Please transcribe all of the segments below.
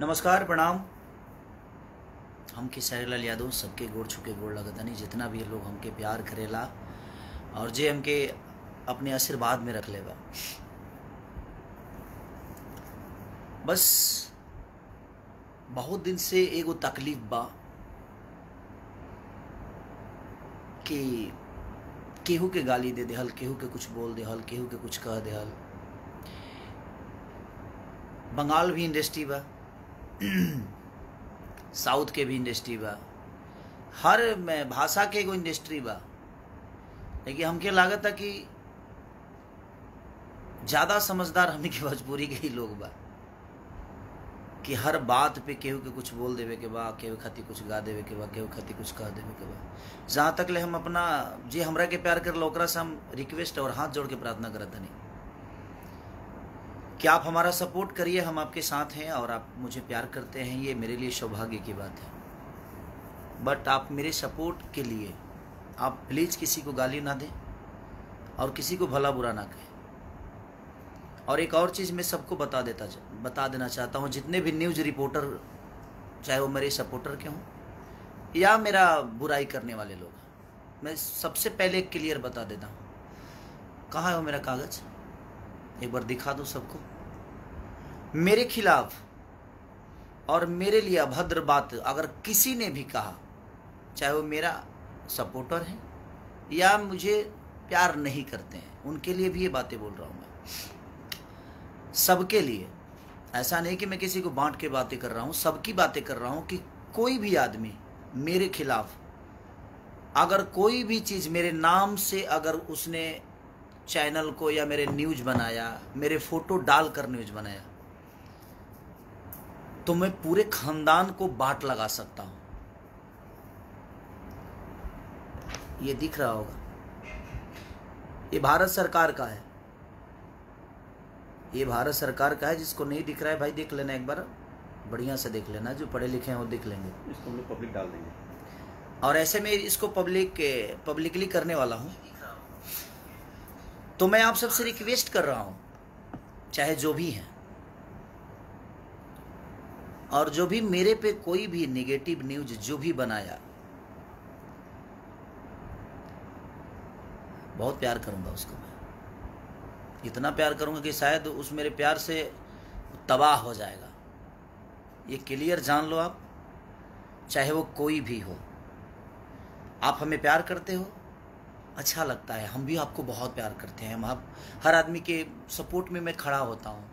नमस्कार प्रणाम। हम खेसारी यादव सबके गोड़ छुके गोड़ लगतनी जितना भी लोग हमके प्यार करेला और जे हमके अपने आशीर्वाद में रख लेगा। बस बहुत दिन से एगो तकलीफ बा कि केहू के गाली दे देहल, केहू के कुछ बोल देहल, केहू के कुछ कह देहल। बंगाल भी इंडस्ट्री बा, साउथ के भी इंडस्ट्री बा, हर में भाषा के एगो इंडस्ट्री बा। लेकिन हमके लागत है कि ज़्यादा समझदार हमने की भोजपुरी के ही लोग बा कि हर बात पे केहू के कुछ बोल देवे के बा, केहू खातिर कुछ गा देवे के बा, केहू खातिर कुछ कह देवे के बा। जहाँ तक ले हम अपना जे हमरा के प्यार कर ओकरा से हम रिक्वेस्ट और हाथ जोड़ के प्रार्थना करत हनी कि आप हमारा सपोर्ट करिए। हम आपके साथ हैं और आप मुझे प्यार करते हैं, ये मेरे लिए सौभाग्य की बात है। बट आप मेरे सपोर्ट के लिए आप प्लीज़ किसी को गाली ना दें और किसी को भला बुरा ना कहें। और एक और चीज़ मैं सबको बता देना चाहता हूँ, जितने भी न्यूज़ रिपोर्टर, चाहे वो मेरे सपोर्टर के हों या मेरा बुराई करने वाले लोग, मैं सबसे पहले क्लियर बता देता हूँ। कहाँ है वो मेरा कागज़, एक बार दिखा दो सबको। मेरे खिलाफ और मेरे लिए अभद्र बात अगर किसी ने भी कहा, चाहे वो मेरा सपोर्टर है या मुझे प्यार नहीं करते हैं, उनके लिए भी ये बातें बोल रहा हूँ मैं, सबके लिए। ऐसा नहीं कि मैं किसी को बांट के बातें कर रहा हूँ, सबकी बातें कर रहा हूँ कि कोई भी आदमी मेरे खिलाफ अगर कोई भी चीज़ मेरे नाम से अगर उसने चैनल को या मेरे न्यूज़ बनाया, मेरे फोटो डालकर न्यूज़ बनाया, तो मैं पूरे खानदान को बाट लगा सकता हूं। ये दिख रहा होगा, ये भारत सरकार का है, ये भारत सरकार का है। जिसको नहीं दिख रहा है भाई देख लेना, एक बार बढ़िया से देख लेना, जो पढ़े लिखे हैं वो देख लेंगे। इसको हम लोग पब्लिक डाल देंगे और ऐसे में इसको पब्लिकली करने वाला हूं। तो मैं आप सबसे रिक्वेस्ट कर रहा हूं, चाहे जो भी हैं, और जो भी मेरे पे कोई भी नेगेटिव न्यूज जो भी बनाया, बहुत प्यार करूंगा उसको मैं, इतना प्यार करूंगा कि शायद उस मेरे प्यार से तबाह हो जाएगा। ये क्लियर जान लो आप, चाहे वो कोई भी हो। आप हमें प्यार करते हो, अच्छा लगता है, हम भी आपको बहुत प्यार करते हैं। हम हर आदमी के सपोर्ट में मैं खड़ा होता हूँ,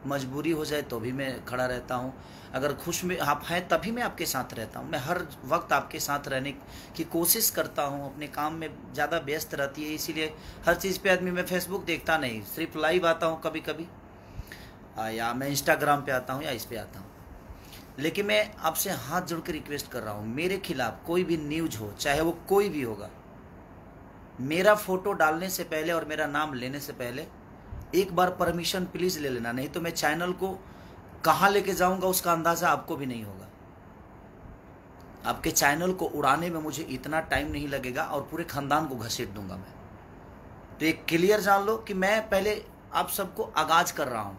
मजबूरी हो जाए तो भी मैं खड़ा रहता हूँ, अगर खुश में आप हैं तभी मैं आपके साथ रहता हूँ। मैं हर वक्त आपके साथ रहने की कोशिश करता हूँ। अपने काम में ज़्यादा व्यस्त रहती है, इसीलिए हर चीज़ पे आदमी, मैं फेसबुक देखता नहीं, सिर्फ लाइव आता हूँ कभी कभी, या मैं इंस्टाग्राम पे आता हूँ या इस पे आता हूँ। लेकिन मैं आपसे हाथ जोड़ के रिक्वेस्ट कर रहा हूँ, मेरे खिलाफ कोई भी न्यूज हो, चाहे वो कोई भी होगा, मेरा फोटो डालने से पहले और मेरा नाम लेने से पहले एक बार परमिशन प्लीज़ ले लेना, नहीं तो मैं चैनल को कहाँ लेके जाऊंगा उसका अंदाज़ा आपको भी नहीं होगा। आपके चैनल को उड़ाने में मुझे इतना टाइम नहीं लगेगा और पूरे खानदान को घसीट दूंगा मैं। तो एक क्लियर जान लो कि मैं पहले आप सबको आगाज कर रहा हूँ,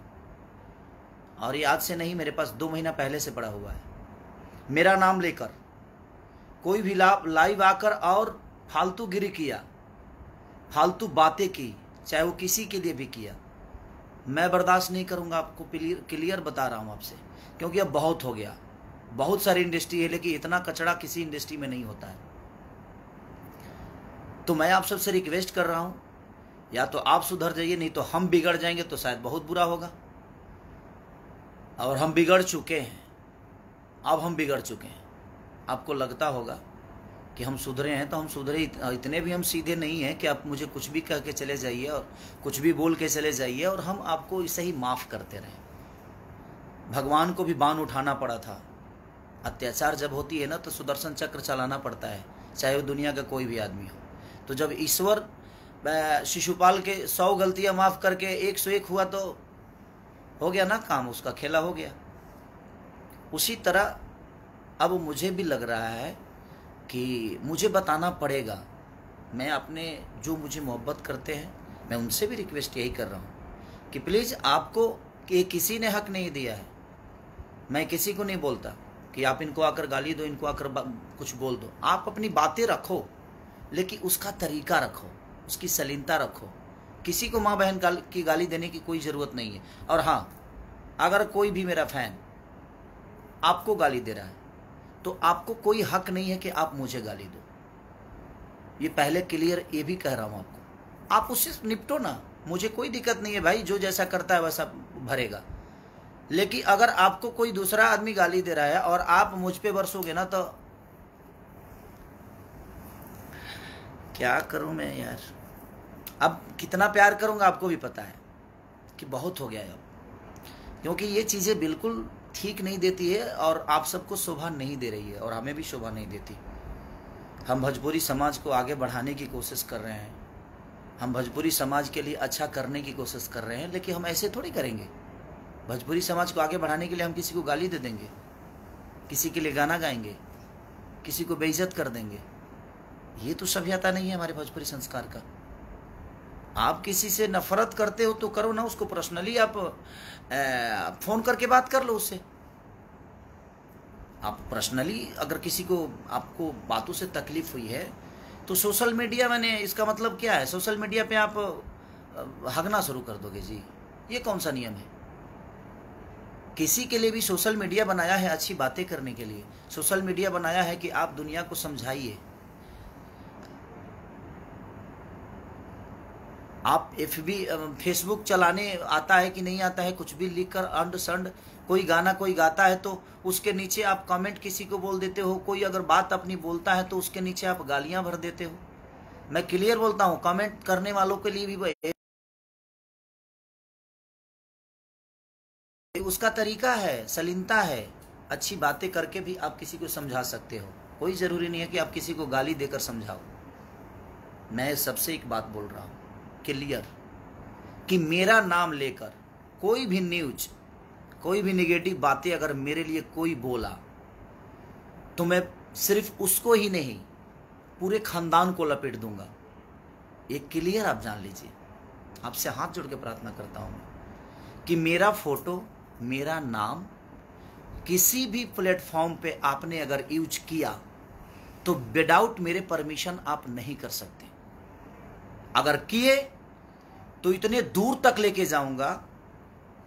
और ये आज से नहीं, मेरे पास 2 महीना पहले से पड़ा हुआ है। मेरा नाम लेकर कोई भी लाइव आकर और फालतू गिरी किया, फालतू बातें की, चाहे वो किसी के लिए भी किया, मैं बर्दाश्त नहीं करूंगा। आपको क्लियर बता रहा हूं आपसे, क्योंकि अब बहुत हो गया। बहुत सारी इंडस्ट्री है, लेकिन इतना कचड़ा किसी इंडस्ट्री में नहीं होता है। तो मैं आप सबसे रिक्वेस्ट कर रहा हूं, या तो आप सुधर जाइए, नहीं तो हम बिगड़ जाएंगे तो शायद बहुत बुरा होगा। और हम बिगड़ चुके हैं, अब हम बिगड़ चुके हैं। आपको लगता होगा कि हम सुधरे हैं, तो हम सुधरे इतने भी हम सीधे नहीं हैं कि आप मुझे कुछ भी कह के चले जाइए और कुछ भी बोल के चले जाइए और हम आपको इसे ही माफ़ करते रहें। भगवान को भी बाण उठाना पड़ा था। अत्याचार जब होती है ना, तो सुदर्शन चक्र चलाना पड़ता है, चाहे वो दुनिया का कोई भी आदमी हो। तो जब ईश्वर शिशुपाल के 100 गलतियाँ माफ़ करके 101 हुआ, तो हो गया ना काम, उसका खेला हो गया। उसी तरह अब मुझे भी लग रहा है कि मुझे बताना पड़ेगा। मैं अपने जो मुझे मोहब्बत करते हैं, मैं उनसे भी रिक्वेस्ट यही कर रहा हूँ कि प्लीज़, आपको कि किसी ने हक नहीं दिया है, मैं किसी को नहीं बोलता कि आप इनको आकर गाली दो, इनको आकर कुछ बोल दो। आप अपनी बातें रखो, लेकिन उसका तरीका रखो, उसकी सलीनता रखो। किसी को माँ बहन की गाली देने की कोई ज़रूरत नहीं है। और हाँ, अगर कोई भी मेरा फैन आपको गाली दे रहा है तो आपको कोई हक नहीं है कि आप मुझे गाली दो। ये पहले क्लियर ये भी कह रहा हूँ आपको। आप उससे निपटो ना, मुझे कोई दिक्कत नहीं है भाई, जो जैसा करता है वैसा भरेगा। लेकिन अगर आपको कोई दूसरा आदमी गाली दे रहा है और आप मुझ पे बरसोगे ना, तो क्या करूं मैं यार। अब कितना प्यार करूंगा आपको भी पता है कि बहुत हो गया है अब, क्योंकि ये चीज़ें बिल्कुल ठीक नहीं देती है और आप सबको शोभा नहीं दे रही है और हमें भी शोभा नहीं देती। हम भोजपुरी समाज को आगे बढ़ाने की कोशिश कर रहे हैं, हम भोजपुरी समाज के लिए अच्छा करने की कोशिश कर रहे हैं, लेकिन हम ऐसे थोड़ी करेंगे। भोजपुरी समाज को आगे बढ़ाने के लिए हम किसी को गाली दे देंगे, किसी के लिए गाना गाएंगे, किसी को बेइज्जत कर देंगे? ये तो सभ्यता नहीं है हमारे भोजपुरी संस्कार का। आप किसी से नफरत करते हो तो करो ना, उसको पर्सनली आप फोन करके बात कर लो उससे। आप पर्सनली अगर किसी को, आपको बातों से तकलीफ हुई है तो सोशल मीडिया, मैंने इसका मतलब क्या है, सोशल मीडिया पे आप हगना शुरू कर दोगे जी? ये कौन सा नियम है? किसी के लिए भी सोशल मीडिया बनाया है अच्छी बातें करने के लिए, सोशल मीडिया बनाया है कि आप दुनिया को समझाइए। आप फेसबुक चलाने आता है कि नहीं आता है, कुछ भी लिखकर अंड संड, कोई गाना कोई गाता है तो उसके नीचे आप कमेंट किसी को बोल देते हो, कोई अगर बात अपनी बोलता है तो उसके नीचे आप गालियां भर देते हो। मैं क्लियर बोलता हूं, कमेंट करने वालों के लिए भी उसका तरीका है, सलीनता है। अच्छी बातें करके भी आप किसी को समझा सकते हो, कोई ज़रूरी नहीं है कि आप किसी को गाली देकर समझाओ। मैं सबसे एक बात बोल रहा हूँ क्लियर, कि मेरा नाम लेकर कोई भी न्यूज, कोई भी नेगेटिव बातें अगर मेरे लिए कोई बोला तो मैं सिर्फ उसको ही नहीं, पूरे खानदान को लपेट दूंगा। ये क्लियर आप जान लीजिए। आपसे हाथ जोड़ के प्रार्थना करता हूँ कि मेरा फोटो, मेरा नाम किसी भी प्लेटफॉर्म पे आपने अगर यूज किया तो विदाउट मेरे परमिशन आप नहीं कर सकते। अगर किए तो इतने दूर तक लेके जाऊंगा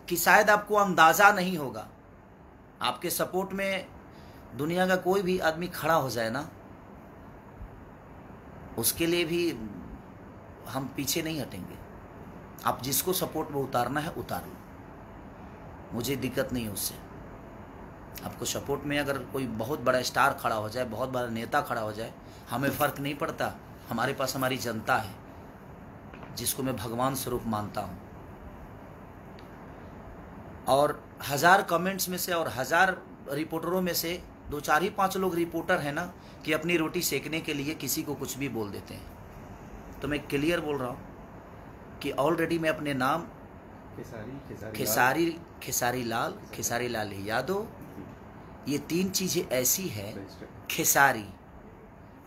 कि शायद आपको अंदाजा नहीं होगा। आपके सपोर्ट में दुनिया का कोई भी आदमी खड़ा हो जाए ना, उसके लिए भी हम पीछे नहीं हटेंगे। आप जिसको सपोर्ट में उतारना है उतार लो, मुझे दिक्कत नहीं है उससे। आपको सपोर्ट में अगर कोई बहुत बड़ा स्टार खड़ा हो जाए, बहुत बड़ा नेता खड़ा हो जाए, हमें फ़र्क नहीं पड़ता। हमारे पास हमारी जनता है जिसको मैं भगवान स्वरूप मानता हूँ। और 1000 कमेंट्स में से और 1000 रिपोर्टरों में से 2, 4 ही 5 लोग रिपोर्टर हैं ना, कि अपनी रोटी सेकने के लिए किसी को कुछ भी बोल देते हैं। तो मैं क्लियर बोल रहा हूँ कि ऑलरेडी मैं अपने नाम खेसारी लाल यादव, ये 3 चीज़ें ऐसी है, खेसारी,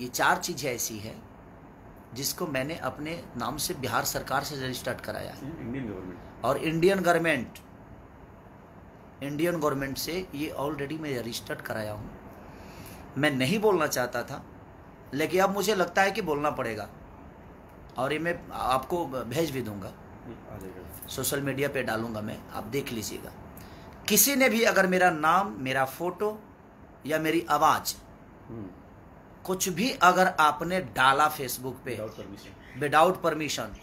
ये 4 चीज़ें ऐसी है जिसको मैंने अपने नाम से बिहार सरकार से रजिस्टर्ड कराया है, और इंडियन गवर्नमेंट से ये ऑलरेडी मैं रजिस्टर्ड कराया हूँ। मैं नहीं बोलना चाहता था, लेकिन अब मुझे लगता है कि बोलना पड़ेगा, और ये मैं आपको भेज भी दूंगा, सोशल मीडिया पे डालूंगा मैं, आप देख लीजिएगा। किसी ने भी अगर मेरा नाम, मेरा फोटो या मेरी आवाज़ कुछ भी अगर आपने डाला फेसबुक पे विदाउट परमिशन,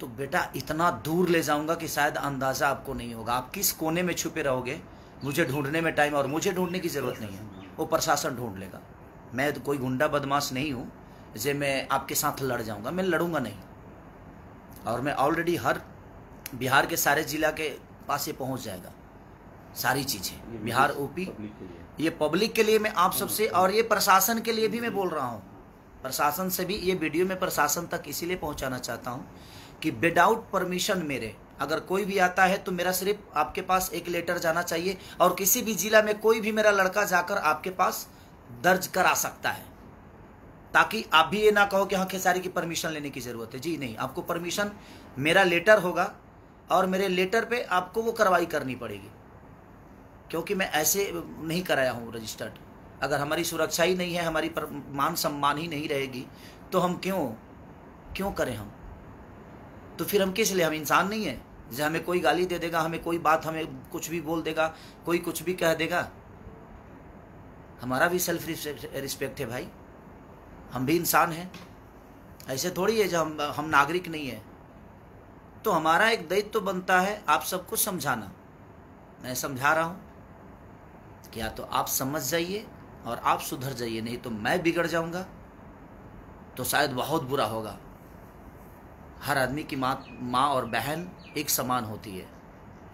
तो बेटा इतना दूर ले जाऊंगा कि शायद अंदाज़ा आपको नहीं होगा। आप किस कोने में छुपे रहोगे, मुझे ढूंढने में टाइम, और मुझे ढूंढने की ज़रूरत नहीं है, वो प्रशासन ढूंढ लेगा। मैं तो कोई गुंडा बदमाश नहीं हूँ जे मैं आपके साथ लड़ जाऊँगा, मैं लड़ूंगा नहीं। और मैं ऑलरेडी हर बिहार के सारे जिला के पास ये पहुँच जाएगा सारी चीज़ें, बिहार, यूपी। ये पब्लिक के लिए मैं आप सबसे, और ये प्रशासन के लिए भी मैं बोल रहा हूँ, प्रशासन से भी ये वीडियो में प्रशासन तक इसीलिए पहुँचाना चाहता हूँ कि विदाउट परमिशन मेरे अगर कोई भी आता है तो मेरा सिर्फ आपके पास एक लेटर जाना चाहिए, और किसी भी जिला में कोई भी मेरा लड़का जाकर आपके पास दर्ज करा सकता है, ताकि आप भी ये ना कहो कि हाँ खेसारी की परमिशन लेने की ज़रूरत है। जी नहीं, आपको परमिशन, मेरा लेटर होगा और मेरे लेटर पे आपको वो कार्रवाई करनी पड़ेगी। क्योंकि मैं ऐसे नहीं कराया हूँ रजिस्टर्ड। अगर हमारी सुरक्षा ही नहीं है, हमारी मान सम्मान ही नहीं रहेगी, तो हम क्यों करें हम? तो फिर हम किस लिए? हम इंसान नहीं है? जैसे हमें कोई गाली दे देगा, हमें कोई बात, हमें कुछ भी बोल देगा, कोई कुछ भी कह देगा, हमारा भी सेल्फ रिस्पेक्ट है भाई, हम भी इंसान हैं। ऐसे थोड़ी है जो हम नागरिक नहीं है। तो हमारा एक दायित्व तो बनता है आप सबको समझाना। मैं समझा रहा हूँ कि या तो आप समझ जाइए और आप सुधर जाइए, नहीं तो मैं बिगड़ जाऊंगा, तो शायद बहुत बुरा होगा। हर आदमी की माँ और बहन एक समान होती है,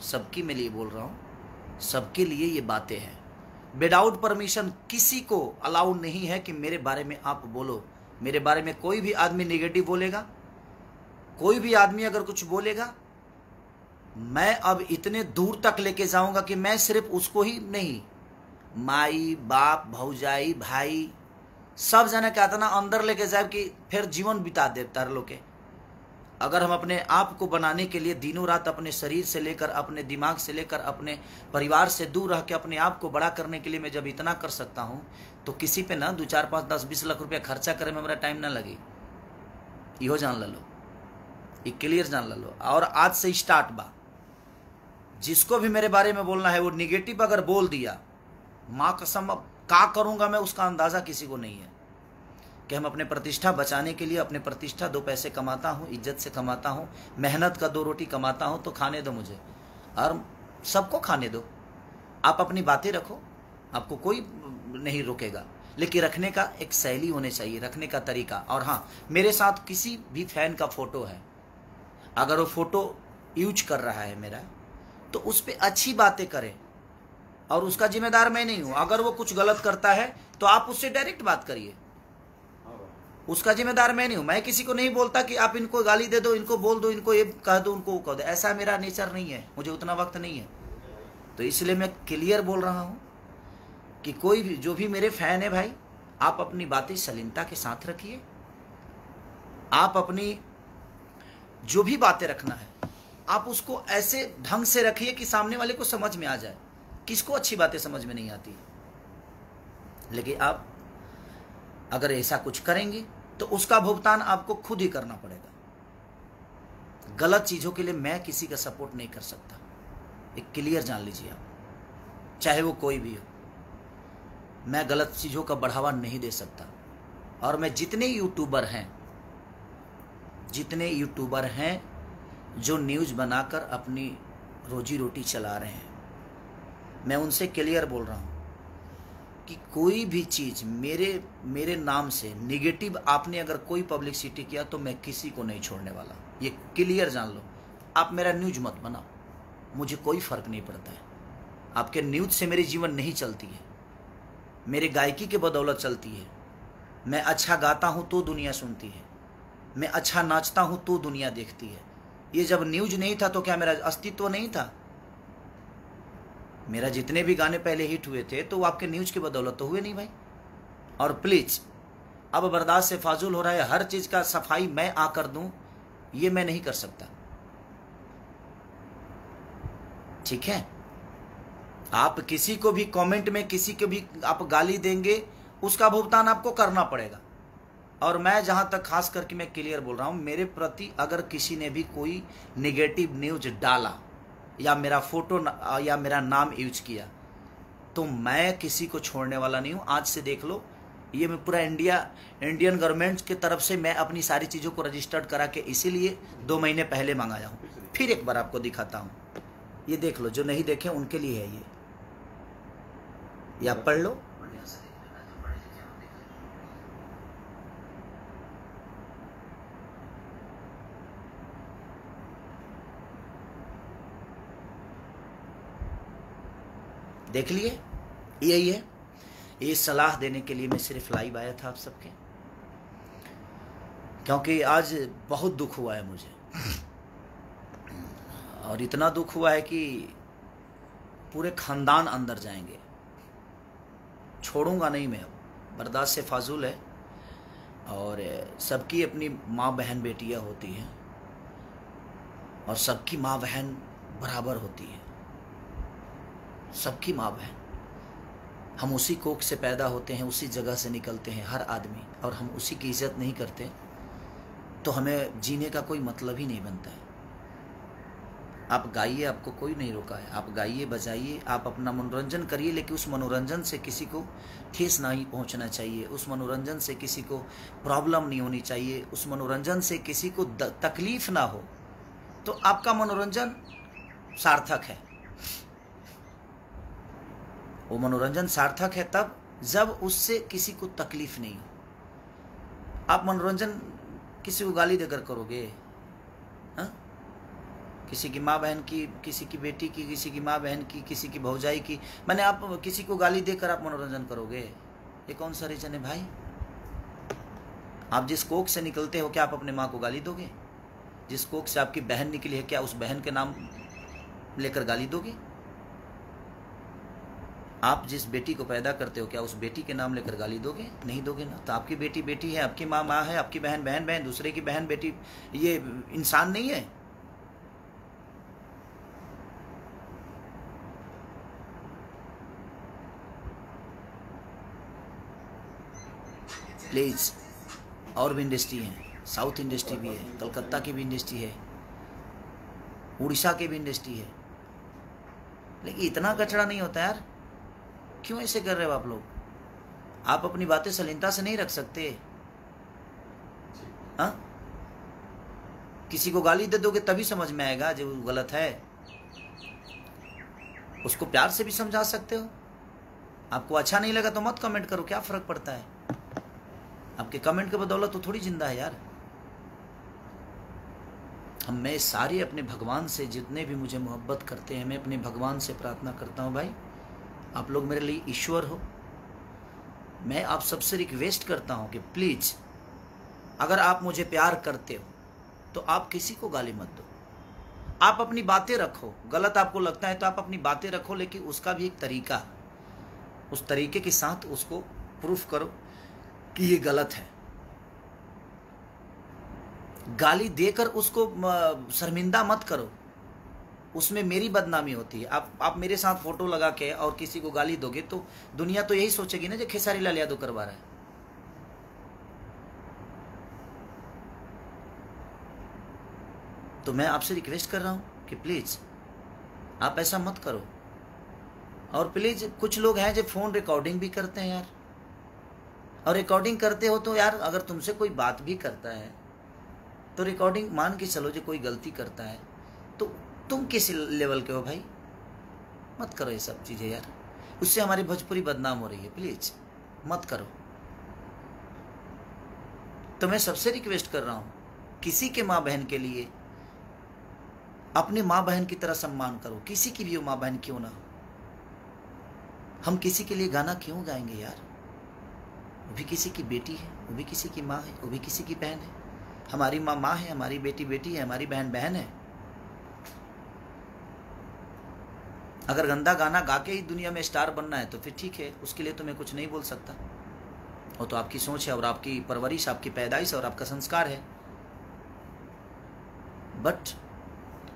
सबकी मैं लिए बोल रहा हूँ, सबके लिए ये बातें हैं। विदाउट परमिशन किसी को अलाउ नहीं है कि मेरे बारे में आप बोलो। मेरे बारे में कोई भी आदमी नेगेटिव बोलेगा, कोई भी आदमी अगर कुछ बोलेगा, मैं अब इतने दूर तक लेके जाऊंगा कि मैं सिर्फ उसको ही नहीं, माई बाप भौजाई भाई सब जना कहता ना अंदर लेके जाए कि फिर जीवन बिता दे तार लोग के। अगर हम अपने आप को बनाने के लिए दिनों रात अपने शरीर से लेकर, अपने दिमाग से लेकर, अपने परिवार से दूर रह के अपने आप को बड़ा करने के लिए मैं जब इतना कर सकता हूँ, तो किसी पे ना 2, 4, 5, 10, 20 लाख रुपया खर्चा करे में हमारा टाइम ना लगे। इहो जान लो, ये क्लियर जान लो। और आज से स्टार्ट बा, जिसको भी मेरे बारे में बोलना है वो निगेटिव अगर बोल दिया, माँ कसम अब क्या करूँगा मैं उसका अंदाज़ा किसी को नहीं है। कि हम अपने प्रतिष्ठा बचाने के लिए, अपने प्रतिष्ठा 2 पैसे कमाता हूँ, इज्जत से कमाता हूँ, मेहनत का 2 रोटी कमाता हूँ, तो खाने दो मुझे और सबको खाने दो। आप अपनी बातें रखो, आपको कोई नहीं रोकेगा, लेकिन रखने का एक शैली होनी चाहिए, रखने का तरीका। और हाँ, मेरे साथ किसी भी फैन का फोटो है, अगर वो फोटो यूज कर रहा है मेरा, तो उस पर अच्छी बातें करें, और उसका जिम्मेदार मैं नहीं हूँ। अगर वो कुछ गलत करता है तो आप उससे डायरेक्ट बात करिए, उसका जिम्मेदार मैं नहीं हूं। मैं किसी को नहीं बोलता कि आप इनको गाली दे दो, इनको बोल दो, इनको ये कह दो, उनको वो कह दो। ऐसा मेरा नेचर नहीं है, मुझे उतना वक्त नहीं है। तो इसलिए मैं क्लियर बोल रहा हूं कि कोई भी जो भी मेरे फैन है भाई, आप अपनी बातें सलीमता के साथ रखिए। आप अपनी जो भी बातें रखना है, आप उसको ऐसे ढंग से रखिए कि सामने वाले को समझ में आ जाए। किसको अच्छी बातें समझ में नहीं आती, लेकिन आप अगर ऐसा कुछ करेंगे तो उसका भुगतान आपको खुद ही करना पड़ेगा। गलत चीजों के लिए मैं किसी का सपोर्ट नहीं कर सकता, एक क्लियर जान लीजिए आप, चाहे वो कोई भी हो। मैं गलत चीजों का बढ़ावा नहीं दे सकता। और मैं जितने यूट्यूबर हैं जो न्यूज़ बनाकर अपनी रोजी रोटी चला रहे हैं, मैं उनसे क्लियर बोल रहा हूँ कि कोई भी चीज़ मेरे नाम से निगेटिव आपने अगर कोई पब्लिसिटी किया तो मैं किसी को नहीं छोड़ने वाला। ये क्लियर जान लो। आप मेरा न्यूज़ मत बनाओ, मुझे कोई फ़र्क नहीं पड़ता है। आपके न्यूज़ से मेरी जीवन नहीं चलती है, मेरे गायकी के बदौलत चलती है। मैं अच्छा गाता हूँ तो दुनिया सुनती है, मैं अच्छा नाचता हूँ तो दुनिया देखती है। ये जब न्यूज़ नहीं था तो क्या मेरा अस्तित्व नहीं था? मेरा जितने भी गाने पहले हिट हुए थे तो वो आपके न्यूज़ की बदौलत तो हुए नहीं भाई। और प्लीज़, अब बर्दाश्त से फाजुल हो रहा है। हर चीज़ का सफाई मैं आकर दूं, ये मैं नहीं कर सकता, ठीक है? आप किसी को भी कमेंट में किसी को भी आप गाली देंगे, उसका भुगतान आपको करना पड़ेगा। और मैं जहां तक खास करके मैं क्लियर बोल रहा हूं, मेरे प्रति अगर किसी ने भी कोई नेगेटिव न्यूज़ डाला या मेरा फोटो या मेरा नाम यूज किया, तो मैं किसी को छोड़ने वाला नहीं हूं। आज से देख लो, ये मैं पूरा इंडियन गवर्नमेंट की तरफ से मैं अपनी सारी चीज़ों को रजिस्टर्ड करा के इसीलिए 2 महीने पहले मंगाया हूं। फिर एक बार आपको दिखाता हूं, ये देख लो, जो नहीं देखे उनके लिए है ये आप पढ़ लो। देख लिए, यही है। ये सलाह देने के लिए मैं सिर्फ लाइव आया था आप सबके, क्योंकि आज बहुत दुख हुआ है मुझे, और इतना दुख हुआ है कि पूरे खानदान अंदर जाएंगे, छोड़ूंगा नहीं मैं। बर्दाश्त से फाजुल है। और सबकी अपनी माँ बहन बेटियां होती हैं, और सबकी माँ बहन बराबर होती है। सबकी माँ बहन, हम उसी कोख से पैदा होते हैं, उसी जगह से निकलते हैं हर आदमी, और हम उसी की इज्जत नहीं करते तो हमें जीने का कोई मतलब ही नहीं बनता है। आप गाइए, आपको कोई नहीं रोका है, आप गाइए बजाइए, आप अपना मनोरंजन करिए, लेकिन उस मनोरंजन से किसी को ठेस नहीं पहुंचना चाहिए, उस मनोरंजन से किसी को प्रॉब्लम नहीं होनी चाहिए, उस मनोरंजन से किसी को तकलीफ ना हो, तो आपका मनोरंजन सार्थक है। वो मनोरंजन सार्थक है तब जब उससे किसी को तकलीफ नहीं हो। आप मनोरंजन किसी को गाली देकर करोगे, हाँ? किसी की माँ बहन की, किसी की बेटी की, किसी की माँ बहन की, किसी की भौजाई की, मैंने आप किसी को गाली देकर आप मनोरंजन करोगे, ये कौन सा रीजन है भाई? आप जिस कोख से निकलते हो, क्या आप अपने माँ को गाली दोगे? जिस कोख से आपकी बहन निकली है, क्या उस बहन के नाम लेकर गाली दोगे? आप जिस बेटी को पैदा करते हो, क्या उस बेटी के नाम लेकर गाली दोगे? नहीं दोगे ना। तो आपकी बेटी बेटी है, आपकी माँ माँ है, आपकी बहन बहन बहन, दूसरे की बहन बेटी, ये इंसान नहीं है? प्लीज, और भी इंडस्ट्री है, साउथ इंडस्ट्री भी है, कलकत्ता की भी इंडस्ट्री है, उड़ीसा की भी इंडस्ट्री है, लेकिन इतना कचरा नहीं होता यार। क्यों ऐसे कर रहे हो आप लोग? आप अपनी बातें सलीनता से नहीं रख सकते? हाँ, किसी को गाली दे दोगे तभी समझ में आएगा जो गलत है। उसको प्यार से भी समझा सकते हो। आपको अच्छा नहीं लगा तो मत कमेंट करो, क्या फर्क पड़ता है? आपके कमेंट के बदौलत तो थोड़ी जिंदा है यार। मैं सारे अपने भगवान से, जितने भी मुझे मोहब्बत करते हैं, मैं अपने भगवान से प्रार्थना करता हूँ, भाई आप लोग मेरे लिए ईश्वर हो। मैं आप सबसे रिक्वेस्ट करता हूँ कि प्लीज, अगर आप मुझे प्यार करते हो तो आप किसी को गाली मत दो। आप अपनी बातें रखो, गलत आपको लगता है तो आप अपनी बातें रखो, लेकिन उसका भी एक तरीका, उस तरीके के साथ उसको प्रूफ करो कि ये गलत है। गाली देकर उसको शर्मिंदा मत करो, उसमें मेरी बदनामी होती है। आप मेरे साथ फोटो लगा के और किसी को गाली दोगे तो दुनिया तो यही सोचेगी ना, जो खेसारी लाल यादव करवा रहा है। तो मैं आपसे रिक्वेस्ट कर रहा हूं कि प्लीज आप ऐसा मत करो। और प्लीज, कुछ लोग हैं जो फोन रिकॉर्डिंग भी करते हैं यार, और रिकॉर्डिंग करते हो तो यार, अगर तुमसे कोई बात भी करता है तो रिकॉर्डिंग मान के चलो, जो कोई गलती करता है तो तुम किस लेवल के हो भाई? मत करो ये सब चीजें यार, उससे हमारी भोजपुरी बदनाम हो रही है। प्लीज मत करो। तो मैं सबसे रिक्वेस्ट कर रहा हूं, किसी के माँ बहन के लिए अपने माँ बहन की तरह सम्मान करो, किसी की भी माँ बहन क्यों ना हो। हम किसी के लिए गाना क्यों गाएंगे यार? वो भी किसी की बेटी है, वो भी किसी की माँ है, वो भी किसी की बहन है। हमारी माँ माँ है, हमारी बेटी बेटी है, हमारी बहन बहन है। अगर गंदा गाना गा के ही दुनिया में स्टार बनना है तो फिर ठीक है, उसके लिए तो मैं कुछ नहीं बोल सकता। वो तो आपकी सोच है और आपकी परवरिश, आपकी पैदाइश और आपका संस्कार है। बट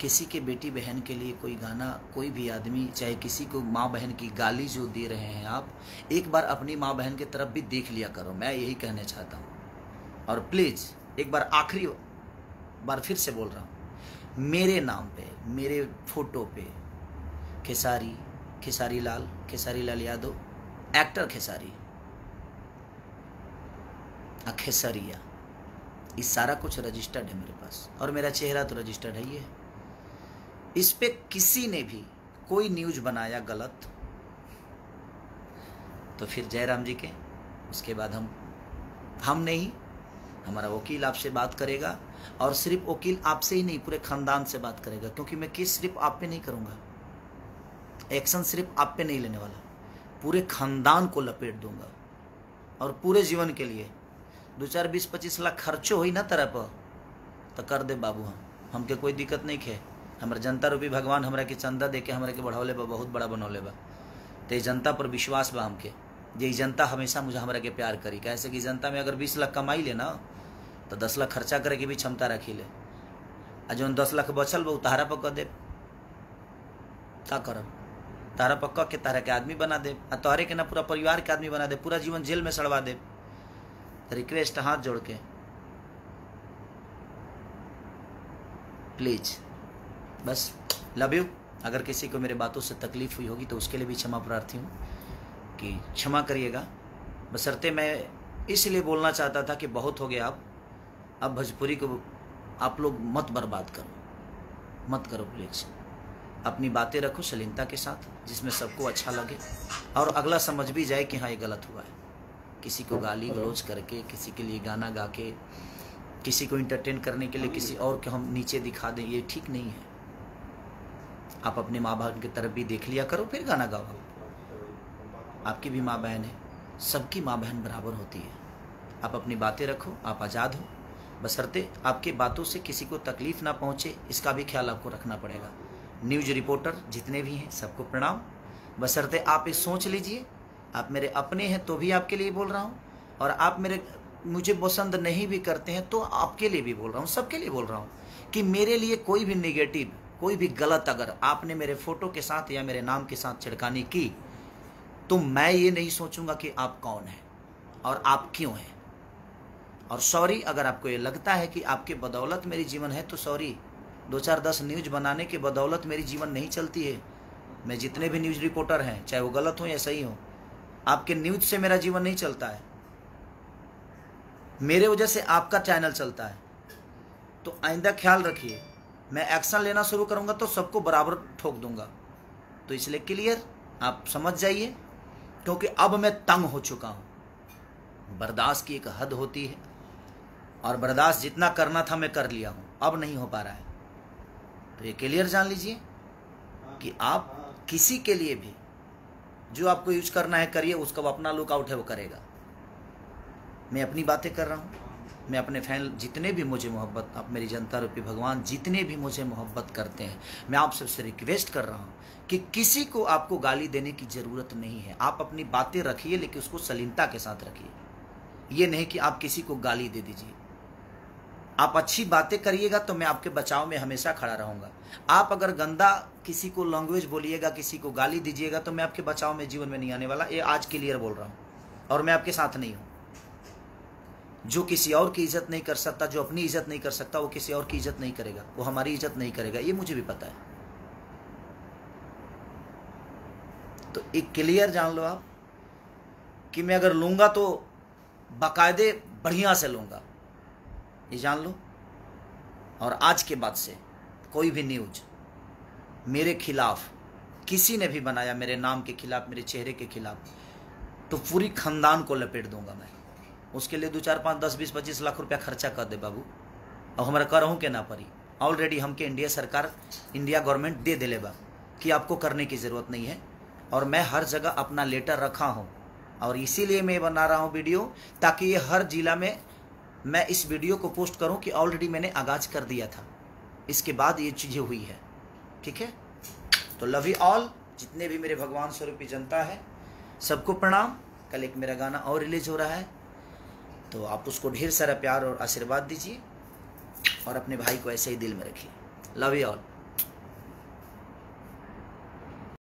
किसी के बेटी बहन के लिए कोई गाना, कोई भी आदमी, चाहे किसी को माँ बहन की गाली जो दे रहे हैं आप, एक बार अपनी माँ बहन की तरफ भी देख लिया करो। मैं यही कहना चाहता हूँ। और प्लीज़ एक बार, आखिरी बार फिर से बोल रहा हूँ, मेरे नाम पे, मेरे फोटो पे खेसारी लाल यादव, एक्टर खेसारी, खेसरिया, ये सारा कुछ रजिस्टर्ड है मेरे पास, और मेरा चेहरा तो रजिस्टर्ड है। ये इस पे किसी ने भी कोई न्यूज बनाया गलत तो फिर जयराम जी के, उसके बाद हम नहीं, हमारा वकील आपसे बात करेगा, और सिर्फ वकील आपसे ही नहीं, पूरे खानदान से बात करेगा, क्योंकि मैं केस सिर्फ आप पे नहीं करूँगा, एक्शन सिर्फ आप पे नहीं लेने वाला, पूरे खानदान को लपेट दूंगा। और पूरे जीवन के लिए 2, 4, 20, 25 लाख खर्चो हुई ना तरह पर तो कर दे बाबू। हमके कोई दिक्कत नहीं खे। हमारे जनता रूपी भगवान हमरा के चंदा दे के हमरा के बढ़ौले बा, बहुत बड़ा बनौले बा। तो जनता पर विश्वास बा हमके, ये जनता हमेशा मुझे हमरा के प्यार करी। कैसे कि जनता में अगर 20 लाख कमाई ले ना तो 10 लाख खर्चा करे के भी क्षमता रखी ले, आ जो 10 लाख बचल बा उतारा पर कर दे, का करब? तारा पक्का के तारा के आदमी बना दे, तोहरे के ना पूरा परिवार के आदमी बना दे, पूरा जीवन जेल में सड़वा दे। रिक्वेस्ट हाथ जोड़ के प्लीज, बस लव यू। अगर किसी को मेरे बातों से तकलीफ हुई होगी तो उसके लिए भी क्षमा प्रार्थी हूँ कि क्षमा करिएगा। बशर्ते मैं इसलिए बोलना चाहता था कि बहुत हो गया, अब भोजपुरी को आप लोग मत बर्बाद करो, मत करो प्लीज। अपनी बातें रखो शालीनता के साथ, जिसमें सबको अच्छा लगे और अगला समझ भी जाए कि हाँ ये गलत हुआ है। किसी को गाली गलौज करके, किसी के लिए गाना गा के, किसी को इंटरटेन करने के लिए किसी और को हम नीचे दिखा दें, ये ठीक नहीं है। आप अपने माँ बहन की तरफ भी देख लिया करो, फिर गाना गाओ। आपकी भी माँ बहन है, सबकी माँ बहन बराबर होती है। आप अपनी बातें रखो, आप आज़ाद हो, बशर्ते आपके बातों से किसी को तकलीफ ना पहुँचे, इसका भी ख्याल आपको रखना पड़ेगा। न्यूज़ रिपोर्टर जितने भी हैं सबको प्रणाम। बशर्ते आप ये सोच लीजिए, आप मेरे अपने हैं तो भी आपके लिए बोल रहा हूँ, और आप मुझे पसंद नहीं भी करते हैं तो आपके लिए भी बोल रहा हूँ, सबके लिए बोल रहा हूँ कि मेरे लिए कोई भी नेगेटिव, कोई भी गलत अगर आपने मेरे फोटो के साथ या मेरे नाम के साथ छिड़कानी की तो मैं ये नहीं सोचूंगा कि आप कौन हैं और आप क्यों हैं। और सॉरी, अगर आपको ये लगता है कि आपके बदौलत मेरी जीवन है तो सॉरी। 2 4 10 न्यूज़ बनाने के बदौलत मेरी जीवन नहीं चलती है। मैं जितने भी न्यूज़ रिपोर्टर हैं, चाहे वो गलत हो या सही हो, आपके न्यूज़ से मेरा जीवन नहीं चलता है। मेरे वजह से आपका चैनल चलता है। तो आइंदा ख्याल रखिए, मैं एक्शन लेना शुरू करूंगा तो सबको बराबर ठोक दूंगा। तो इसलिए क्लियर आप समझ जाइए, क्योंकि अब मैं तंग हो चुका हूं। बर्दाश्त की एक हद होती है, और बर्दाश्त जितना करना था मैं कर लिया हूं, अब नहीं हो पा रहा है। तो ये क्लियर जान लीजिए कि आप किसी के लिए भी जो आपको यूज करना है करिए, उसका वो अपना लुकआउट है वो करेगा। मैं अपनी बातें कर रहा हूँ, मैं अपने फैन जितने भी मुझे मोहब्बत, आप मेरी जनता रूपी भगवान जितने भी मुझे मोहब्बत करते हैं, मैं आप सबसे रिक्वेस्ट कर रहा हूँ कि किसी को आपको गाली देने की ज़रूरत नहीं है। आप अपनी बातें रखिए, लेकिन उसको शालीनता के साथ रखिए। ये नहीं कि आप किसी को गाली दे दीजिए। आप अच्छी बातें करिएगा तो मैं आपके बचाव में हमेशा खड़ा रहूँगा। आप अगर गंदा किसी को लैंग्वेज बोलिएगा, किसी को गाली दीजिएगा, तो मैं आपके बचाव में जीवन में नहीं आने वाला। ये आज क्लियर बोल रहा हूँ, और मैं आपके साथ नहीं हूँ। जो किसी और की इज्जत नहीं कर सकता, जो अपनी इज्जत नहीं कर सकता, वो किसी और की इज्जत नहीं करेगा, वो हमारी इज्जत नहीं करेगा, ये मुझे भी पता है। तो एक क्लियर जान लो आप कि मैं अगर लूंगा तो बाकायदे बढ़िया से लूंगा, ये जान लो। और आज के बाद से कोई भी न्यूज मेरे खिलाफ किसी ने भी बनाया, मेरे नाम के खिलाफ, मेरे चेहरे के खिलाफ, तो पूरी खानदान को लपेट दूंगा मैं। उसके लिए 2 4 5 10 20 25 लाख रुपया खर्चा कर दे बाबू, और हमारा करहूँ के ना पड़ी। ऑलरेडी हमके इंडिया सरकार, इंडिया गवर्नमेंट दे दिले बा कि आपको करने की ज़रूरत नहीं है। और मैं हर जगह अपना लेटर रखा हूँ, और इसीलिए मैं बना रहा हूँ वीडियो, ताकि ये हर जिला में मैं इस वीडियो को पोस्ट करूँ कि ऑलरेडी मैंने आगाज़ कर दिया था, इसके बाद ये चीज़ें हुई है। ठीक है, तो लव यू ऑल, जितने भी मेरे भगवान स्वरूपी जनता है, सबको प्रणाम। कल एक मेरा गाना और रिलीज हो रहा है, तो आप उसको ढेर सारा प्यार और आशीर्वाद दीजिए, और अपने भाई को ऐसे ही दिल में रखिए। Love you all.